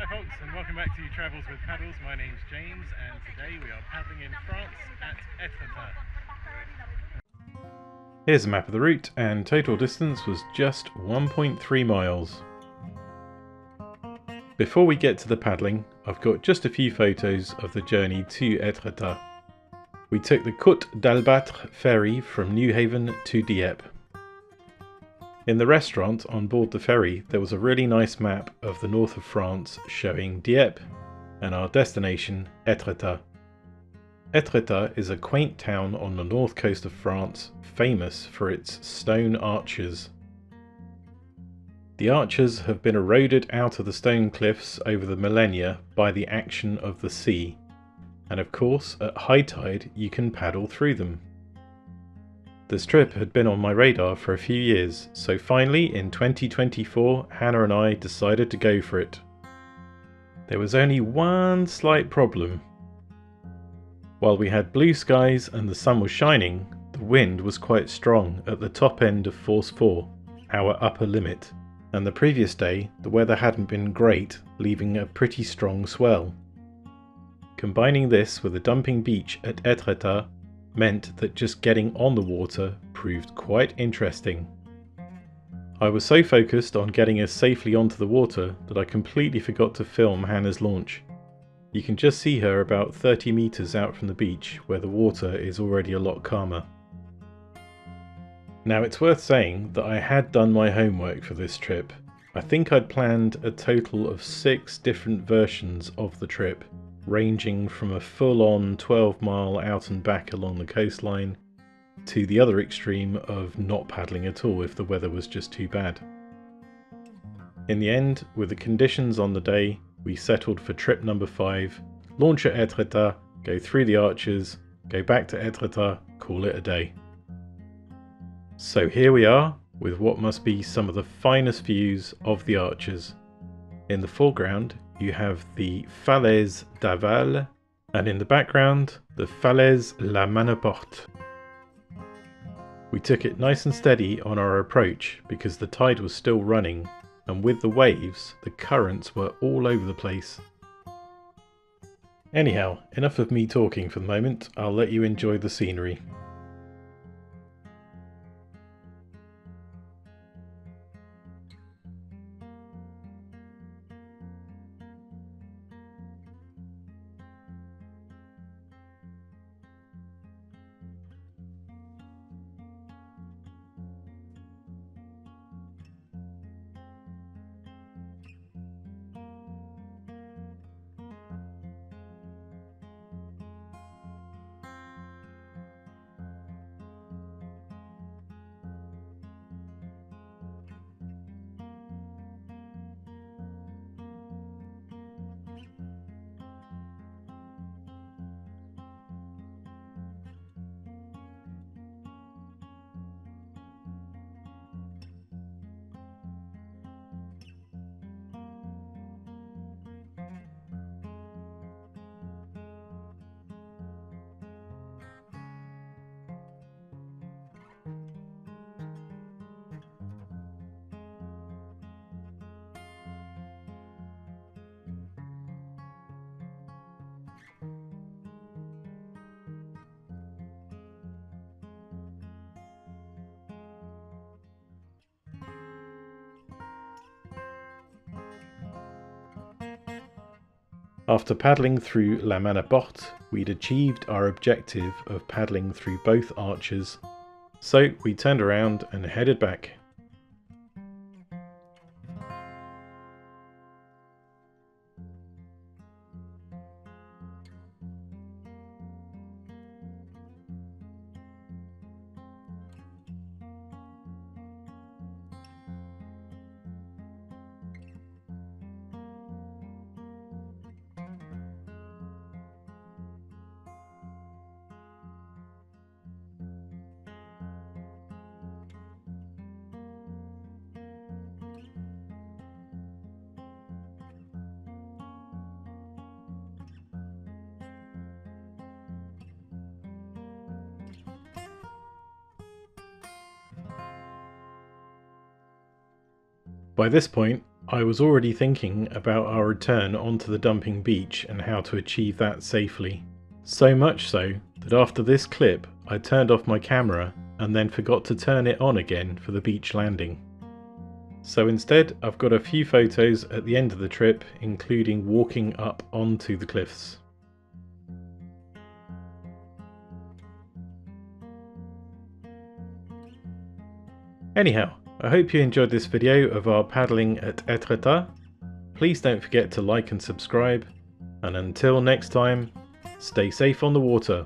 Hi folks, and welcome back to Travels with Paddles. My name's James, and today we are paddling in France at Étretat. Here's a map of the route, and total distance was just 1.3 miles. Before we get to the paddling, I've got just a few photos of the journey to Étretat. We took the Côte d'Albâtre ferry from Newhaven to Dieppe. In the restaurant on board the ferry there was a really nice map of the north of France showing Dieppe and our destination Étretat. Étretat is a quaint town on the north coast of France, famous for its stone arches. The arches have been eroded out of the stone cliffs over the millennia by the action of the sea, and of course at high tide you can paddle through them. This trip had been on my radar for a few years, so finally in 2024 Hannah and I decided to go for it. There was only one slight problem. While we had blue skies and the sun was shining, the wind was quite strong at the top end of force 4, our upper limit, and the previous day the weather hadn't been great, leaving a pretty strong swell. Combining this with a dumping beach at Étretat meant that just getting on the water proved quite interesting. I was so focused on getting us safely onto the water that I completely forgot to film Hannah's launch. You can just see her about 30 meters out from the beach where the water is already a lot calmer. Now it's worth saying that I had done my homework for this trip. I think I'd planned a total of 6 different versions of the trip, ranging from a full-on 12-mile out and back along the coastline to the other extreme of not paddling at all if the weather was just too bad. In the end, with the conditions on the day, we settled for trip number 5, launch at Étretat, go through the arches, go back to Étretat, call it a day. So here we are, with what must be some of the finest views of the arches. In the foreground you have the Falaise d'Aval, and in the background the Falaise la Manaporte. We took it nice and steady on our approach because the tide was still running, and with the waves the currents were all over the place. Anyhow, enough of me talking for the moment, I'll let you enjoy the scenery. After paddling through La Manaporte, we'd achieved our objective of paddling through both arches, so we turned around and headed back. By this point, I was already thinking about our return onto the dumping beach and how to achieve that safely. So much so that after this clip I turned off my camera and then forgot to turn it on again for the beach landing. So instead I've got a few photos at the end of the trip, including walking up onto the cliffs. Anyhow, I hope you enjoyed this video of our paddling at Étretat. Please don't forget to like and subscribe, and until next time, stay safe on the water.